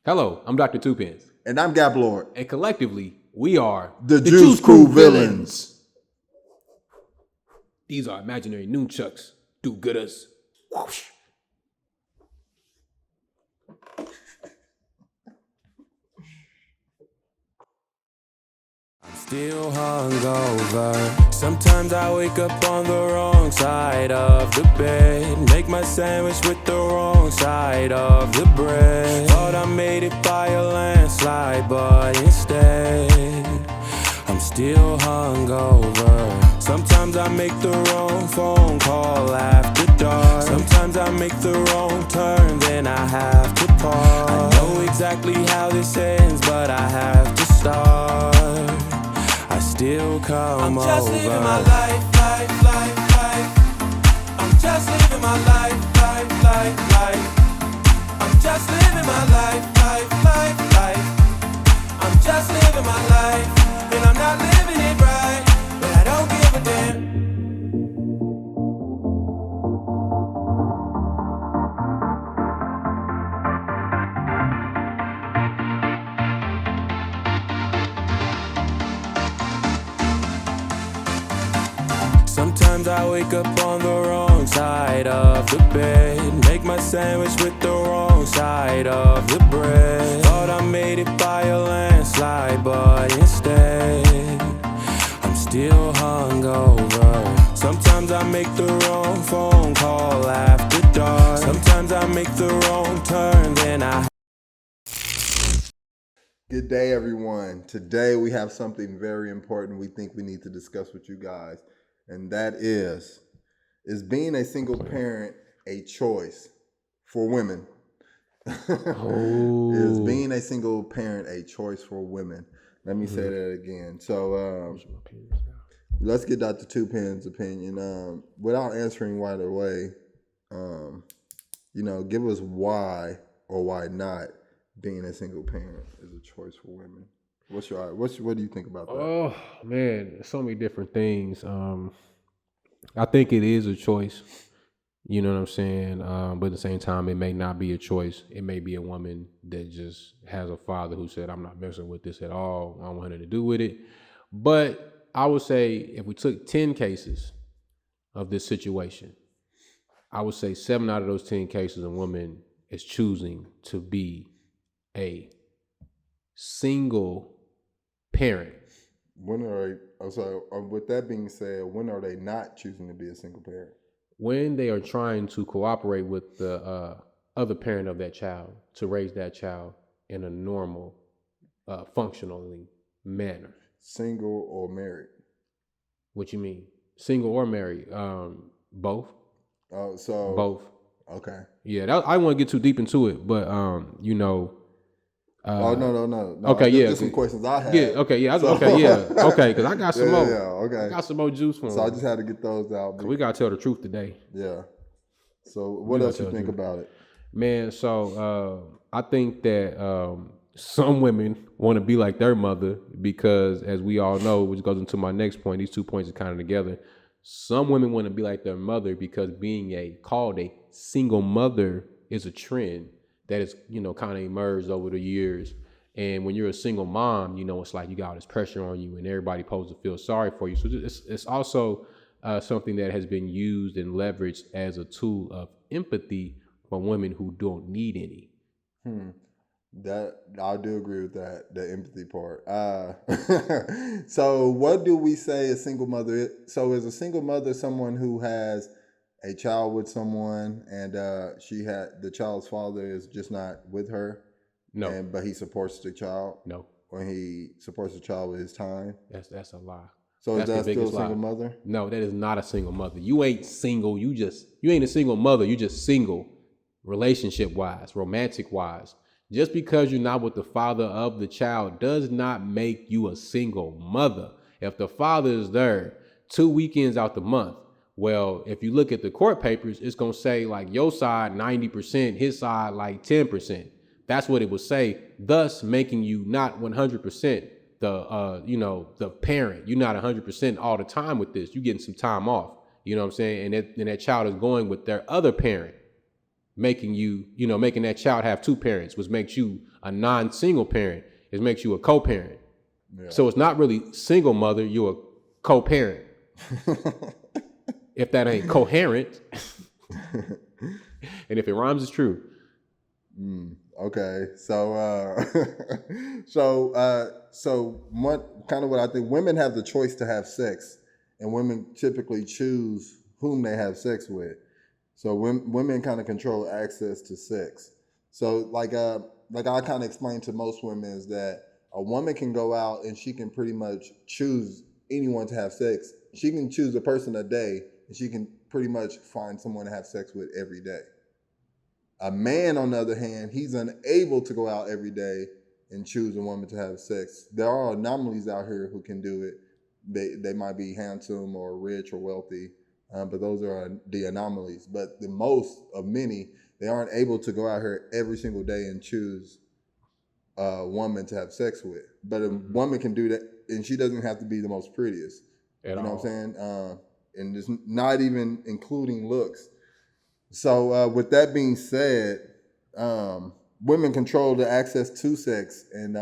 Hello, I'm Dr. Tuepenz. And I'm Gaplord. And collectively, we are The Juice Crew Villains. These are imaginary nunchucks, do-gooders. Whoosh. Still hungover. Sometimes I wake up on the wrong side of the bed. Make my sandwich with the wrong side of the bread. Thought I made it by a landslide, but instead I'm still hungover. Sometimes I make the wrong phone call after dark. Sometimes I make the wrong turn, then I have to park. I know exactly how this ends, but I have to start. I still come over. I'm just living my life. I'm just living my life. I'm just living my life. I'm just living my life, and I'm not living it right, but I don't give a damn. Sometimes I wake up on the wrong side of the bed. Make my sandwich with the wrong side of the bread. Thought I made it by a landslide, but instead I'm still hungover. Sometimes I make the wrong phone call after dark. Sometimes I make the wrong turn, then I... Good day, everyone. Today we have something very important we think we need to discuss with you guys. And that is being a single parent a choice for women? Is being a single parent a choice for women? Let me say that again. So let's get Dr. Tuepenz's opinion. Without answering right away, give us why or why not being a single parent is a choice for women. What do you think about that? Oh man, so many different things. I think it is a choice. You know what I'm saying? But at the same time, it may not be a choice. It may be a woman that just has a father who said, "I'm not messing with this at all. I don't want nothing to do with it." But I would say if we took 10 cases of this situation, I would say 7 out of those 10 cases, a woman is choosing to be a single parent. When are they? So with that being said, when are they not choosing to be a single parent? When they are trying to cooperate with the other parent of that child to raise that child in a normal, functionally manner. Single or married? What you mean? Single or married? Both. Oh, so both. Okay. Yeah, I don't want to get too deep into it, but no. Okay, yeah. Just some questions I had. Yeah, okay, yeah. Okay, because I got some more. Yeah, okay. I got some more juice for them. So I just had to get those out. We got to tell the truth today. Yeah. So what else you think about it? Man, so I think that some women want to be like their mother because, as we all know, which goes into my next point, these 2 points are kind of together. Some women want to be like their mother because being called a single mother is a trend that is, kind of emerged over the years. And when you're a single mom, it's like you got all this pressure on you and everybody supposed to feel sorry for you. So it's also something that has been used and leveraged as a tool of empathy for women who don't need any. That I do agree with that, the empathy part. So what do we say a single mother is? So is a single mother someone who has a child with someone and the child's father is just not with her? No. But he supports the child? No. Or he supports the child with his time? That's a lie. So that's is that still a single lie. Mother? No, that is not a single mother. You ain't single. You ain't a single mother. You just single, relationship wise, romantic wise. Just because you're not with the father of the child does not make you a single mother. If the father is there 2 weekends out the month, well, if you look at the court papers, it's going to say like your side 90%, his side like 10%. That's what it would say, thus making you not 100% the parent. You're not 100% all the time with this. You're getting some time off. You know what I'm saying? And that child is going with their other parent. making you, making that child have two parents, which makes you a non-single parent. It makes you a co-parent. Yeah. So it's not really single mother, you're a co-parent. If that ain't coherent. And if it rhymes, it's true. Okay, so what I think, women have the choice to have sex, and women typically choose whom they have sex with. So women kind of control access to sex. So like I kind of explained to most women is that a woman can go out and she can pretty much choose anyone to have sex. She can choose a person a day, and she can pretty much find someone to have sex with every day. A man, on the other hand, he's unable to go out every day and choose a woman to have sex. There are anomalies out here who can do it. They might be handsome or rich or wealthy, but those are the anomalies. But the most of many, they aren't able to go out here every single day and choose a woman to have sex with. But a woman can do that, and she doesn't have to be the most prettiest. You know what I'm saying? And it's not even including looks. So with that being said, women control the access to sex, and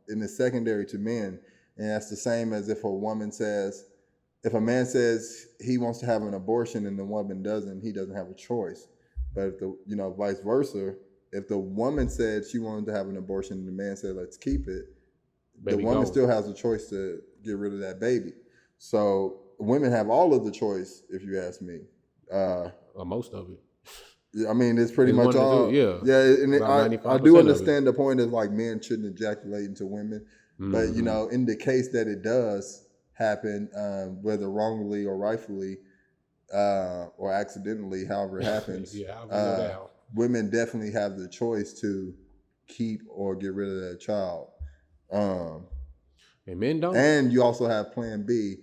it's secondary to men. And that's the same as if if a man says he wants to have an abortion and the woman doesn't, he doesn't have a choice. But if vice versa, if the woman said she wanted to have an abortion and the man said, let's keep it, the woman still has a choice to get rid of that baby. So women have all of the choice, if you ask me. Most of it. I mean, it's pretty much all. Yeah. And I do understand the point is like men shouldn't ejaculate into women, but in the case that it does happen, whether wrongly or rightfully, or accidentally, however it happens, women definitely have the choice to keep or get rid of that child. And men don't. And you also have Plan B,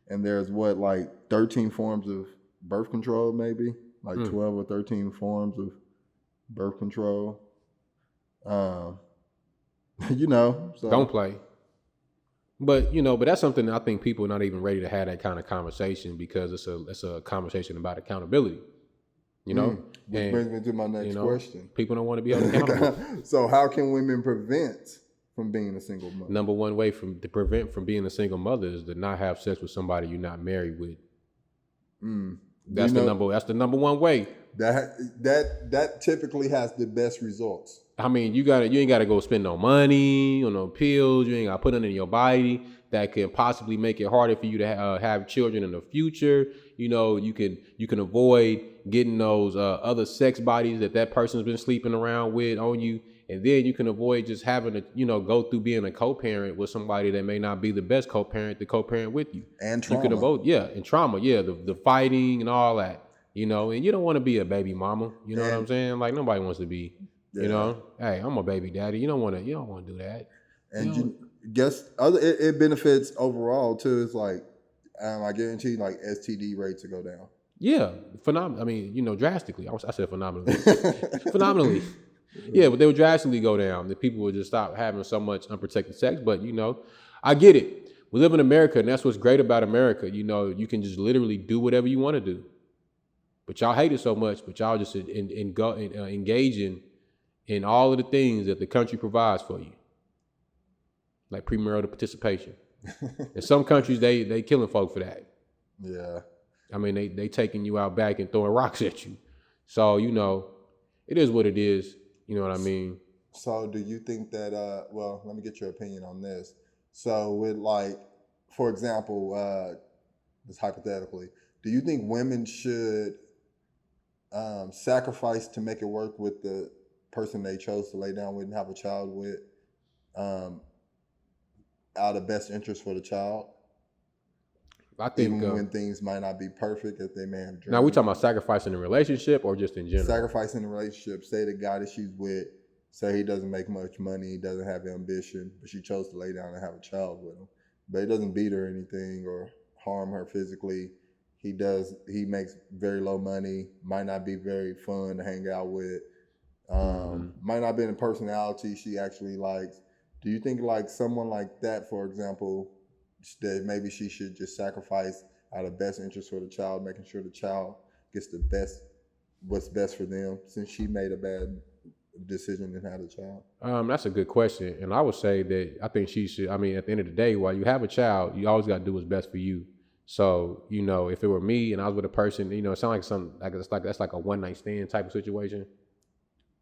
and there's 13 forms of birth control, maybe. 12 or 13 forms of birth control. So. Don't play. But that's something that I think people are not even ready to have that kind of conversation, because it's a conversation about accountability. Which brings me to my next question. People don't want to be held accountable. So how can women prevent from being a single mother? Number one way to prevent from being a single mother is to not have sex with somebody you're not married with. That's the number one way. That typically has the best results. I mean, you ain't gotta go spend no money on no pills. You ain't gotta put it in your body that can possibly make it harder for you to have children in the future. You can avoid getting those other sex bodies that person's been sleeping around with on you. And then you can avoid just having to, go through being a co-parent with somebody that may not be the best co-parent to co-parent with you. And trauma. You can avoid, and trauma, the fighting and all that, and you don't want to be a baby mama. You know what I'm saying? Like, nobody wants to be, hey, I'm a baby daddy. You don't want to do that. And it benefits overall too. It's like, I guarantee like STD rates will go down. Yeah, phenomenal. I mean, drastically. I said phenomenally. Phenomenally. Yeah, but they would drastically go down. The people would just stop having so much unprotected sex. But, I get it. We live in America, and that's what's great about America. You can just literally do whatever you want to do. But y'all hate it so much, but y'all just engaging in all of the things that the country provides for you. Like premarital participation. In some countries, they killing folk for that. Yeah. I mean, they taking you out back and throwing rocks at you. So, it is what it is. You know what I mean? So do you think that, let me get your opinion on this. So with for example, just hypothetically, do you think women should sacrifice to make it work with the person they chose to lay down with and have a child with, out of best interest for the child? I think even when things might not be perfect, if they may have dreams. Now, we talking about sacrificing a relationship or just in general? Sacrificing a relationship. Say the guy that she's with, say he doesn't make much money, he doesn't have ambition, but she chose to lay down and have a child with him. But he doesn't beat her or anything or harm her physically. He makes very low money, might not be very fun to hang out with, might not be in a personality she actually likes. Do you think someone like that, for example, that maybe she should just sacrifice out of best interest for the child, making sure the child gets the best what's best for them since she made a bad decision and had a child? That's a good question, and I would say that I think she should. I mean, at the end of the day, while you have a child, you always got to do what's best for you. So, if it were me and I was with a person, it sounds like that's like a one night stand type of situation.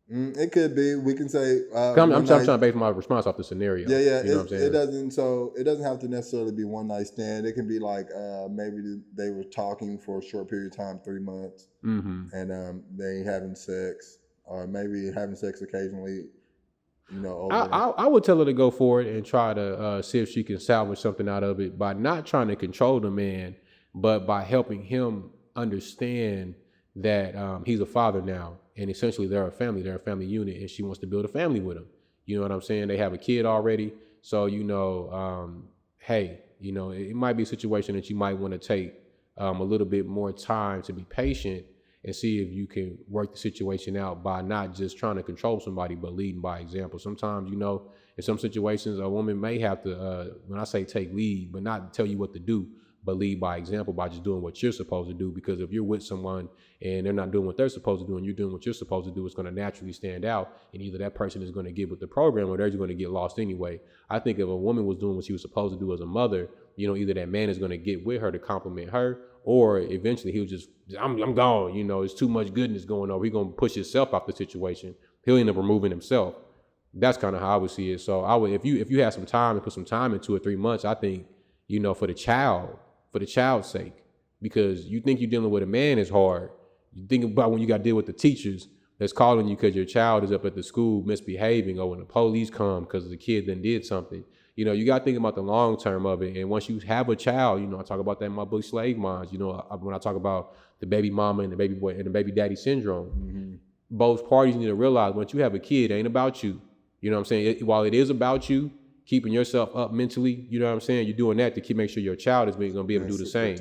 It could be. We can say. I'm trying to base my response off the scenario. Yeah. You know what I'm saying? It doesn't. So it doesn't have to necessarily be one night stand. It can be like maybe they were talking for a short period of time, 3 months, and they having sex, or maybe having sex occasionally. I would tell her to go for it and try to see if she can salvage something out of it by not trying to control the man, but by helping him understand that he's a father now, and essentially they're a family unit, and she wants to build a family with him. You know what I'm saying? They have a kid already, so hey, it might be a situation that you might want to take a little bit more time to be patient and see if you can work the situation out by not just trying to control somebody, but leading by example. Sometimes, in some situations, a woman may have to, when I say take lead, but not tell you what to do, but lead by example by just doing what you're supposed to do. Because if you're with someone and they're not doing what they're supposed to do and you're doing what you're supposed to do, it's going to naturally stand out. And either that person is going to get with the program or they're just going to get lost anyway. I think if a woman was doing what she was supposed to do as a mother, either that man is going to get with her to compliment her, or eventually he'll just, I'm gone. It's too much goodness going on. He's going to push himself out the situation. He'll end up removing himself. That's kind of how I would see it. So I would, if you had some time and put some time in 2 or 3 months, I think, for the child's sake, because you think you're dealing with a man is hard. You think about when you got to deal with the teachers that's calling you because your child is up at the school misbehaving, or when the police come because the kid then did something. You got to think about the long term of it. And once you have a child, I talk about that in my book, Slave Minds, when I talk about the baby mama and the baby boy and the baby daddy syndrome, both parties need to realize once you have a kid, it ain't about you. You know what I'm saying? While it is about you, keeping yourself up mentally, you know what I'm saying? You're doing that to make sure your child is going to be able to do the same.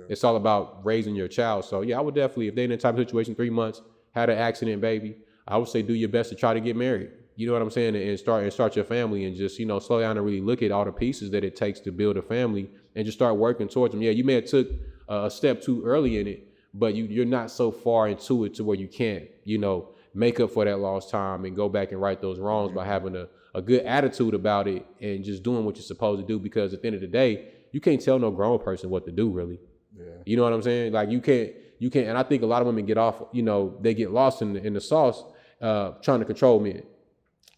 It's all about raising your child. So yeah, I would definitely, if they're in that type of situation, 3 months, had an accident, baby, I would say do your best to try to get married. You know what I'm saying? And start your family, and just, slow down and really look at all the pieces that it takes to build a family and just start working towards them. Yeah, you may have took a step too early in it, but you're not so far into it to where you can't, make up for that lost time and go back and right those wrongs by having a good attitude about it and just doing what you're supposed to do. Because at the end of the day, you can't tell no grown person what to do, really. Yeah. You know what I'm saying? Like you can't, and I think a lot of women get off, they get lost in the sauce, trying to control men,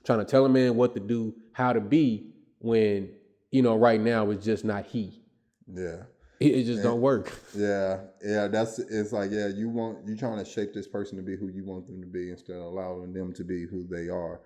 trying to tell a man what to do, how to be, when, right now it's just not he. Yeah. It just don't work. Yeah. It's like, you're trying to shape this person to be who you want them to be instead of allowing them to be who they are.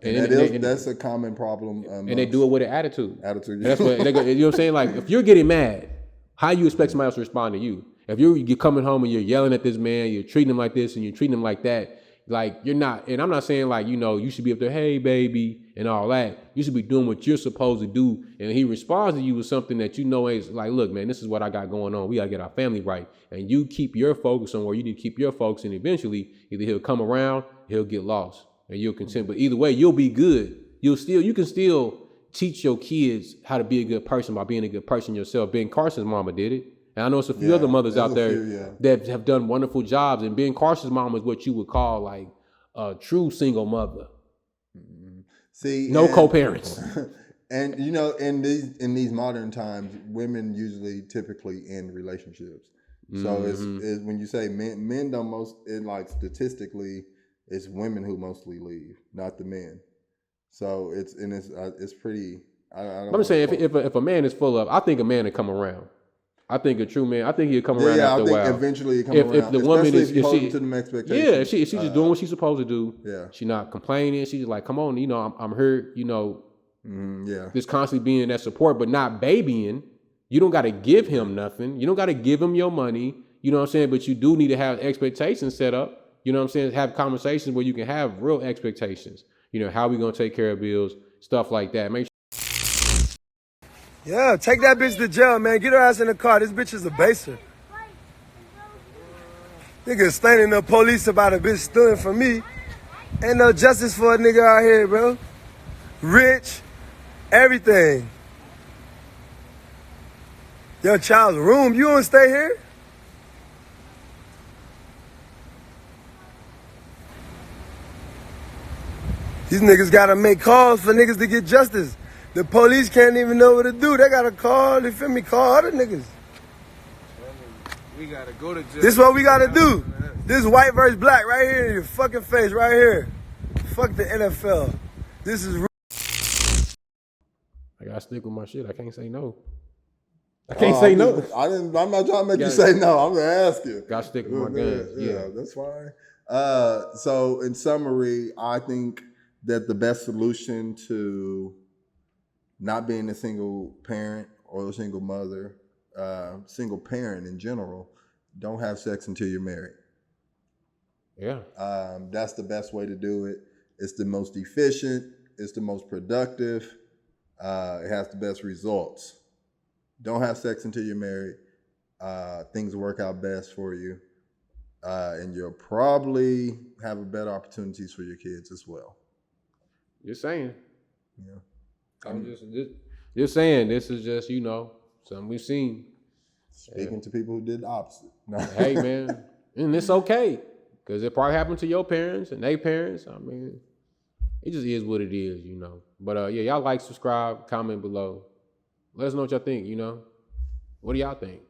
That's a common problem. And they do it with an attitude. Yeah. That's what, you know what I'm saying? Like, if you're getting mad, how you expect somebody else to respond to you? If you're coming home and you're yelling at this man, you're treating him like this and you're treating him like that, like, you're not, and I'm not saying like, you should be up there, hey, baby, and all that. You should be doing what you're supposed to do. And he responds to you with something that is like, look, man, this is what I got going on. We got to get our family right. And you keep your focus on where you need to keep your focus. And eventually, either he'll come around, he'll get lost, and you'll consent. But either way, you'll be good. You can still teach your kids how to be a good person by being a good person yourself. Ben Carson's mama did it. And I know it's a few other mothers out there that have done wonderful jobs. And Ben Carson's mom is what you would call like a true single mother. See, no co-parents. And in these modern times, women typically end relationships. So it's when you say men don't statistically, it's women who mostly leave, not the men. So it's pretty. I'm saying if a man is full of, I think a man would come around. I think a true man, he'll come around after a while. Eventually he'll come around. If the woman is, if she to them expectations. Yeah, if she's just doing what she's supposed to do. Yeah. She's not complaining. She's just like, come on, I'm hurt, just constantly being that support, but not babying. You don't got to give him nothing. You don't got to give him your money. You know what I'm saying? But you do need to have expectations set up. You know what I'm saying? Have conversations where you can have real expectations. How we going to take care of bills, stuff like that. Make sure. Yeah, take that bitch to jail, man. Get her ass in the car. This bitch is a baser. Nigga standing the police about a bitch stealing from me. Ain't no justice for a nigga out here, bro. Rich, everything. Your child's room, you don't stay here? These niggas gotta make calls for niggas to get justice. The police can't even know what to do. They gotta call, you feel me, call other niggas. We gotta go to jail. This is what we gotta do. This is white versus black right here in your fucking face, right here. Fuck the NFL. This is I gotta stick with my shit. I can't say no. I can't say no. I'm not trying to make you say no. I'm gonna ask you. Gotta stick with my guns. Yeah, that's fine. So in summary, I think that the best solution to not being a single parent or a single mother, single parent in general, don't have sex until you're married. Yeah. That's the best way to do it. It's the most efficient. It's the most productive. It has the best results. Don't have sex until you're married. Things work out best for you. And you'll probably have a better opportunities for your kids as well. Just saying. Yeah. I'm just saying. This is just, something we've seen. Speaking to people who did the opposite. No. Hey, man. And it's okay. Because it probably happened to your parents and their parents. I mean, it just is what it is, But, y'all like, subscribe, comment below. Let us know what y'all think, What do y'all think?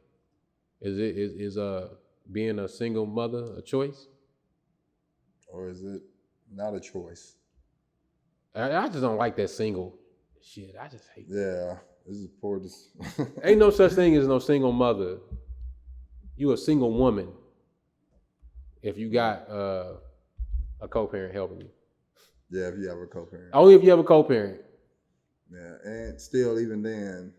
Is being a single mother a choice? Or is it not a choice? I just don't like that single shit. I just hate that. Yeah, this is poor. Ain't no such thing as no single mother. You a single woman if you got a co-parent helping you. Yeah, if you have a co-parent. Only if you have a co-parent. Yeah, and still, even then.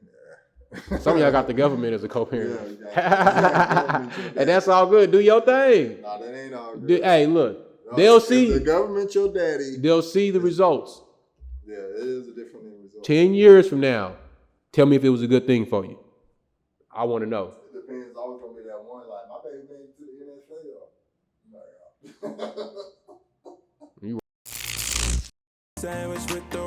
Yeah. Some of y'all got the government as a co-parent. Yeah, and that's all good. Do your thing. Nah, that ain't all good. Hey, look. They'll see. The government, your daddy. They'll see the results. Yeah, it is a different result. 10 years from now, tell me if it was a good thing for you. I want to know. It depends. It's always going to be that one, like, my baby made it to the NFL. Sandwich with the